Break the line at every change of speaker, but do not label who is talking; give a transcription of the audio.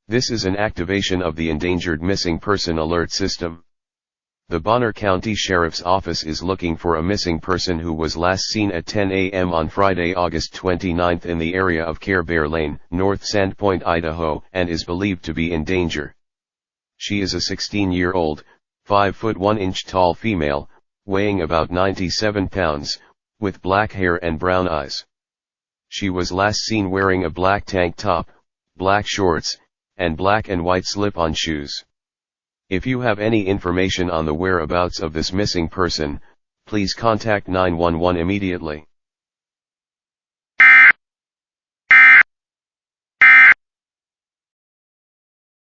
This is an activation of the Endangered Missing Person Alert System. The Bonner County Sheriff's Office is looking for a missing person who was last seen at 10 a.m. on Friday, August 29 in the area of Care Bear Lane, North Sandpoint, Idaho, and is believed to be in danger. She is a 16-year-old, 5 foot 1 inch tall female, weighing about 97 pounds, with black hair and brown eyes. She was last seen wearing a black tank top, black shorts, and black and white slip-on shoes. If you have any information on the whereabouts of this missing person, please contact 911 immediately.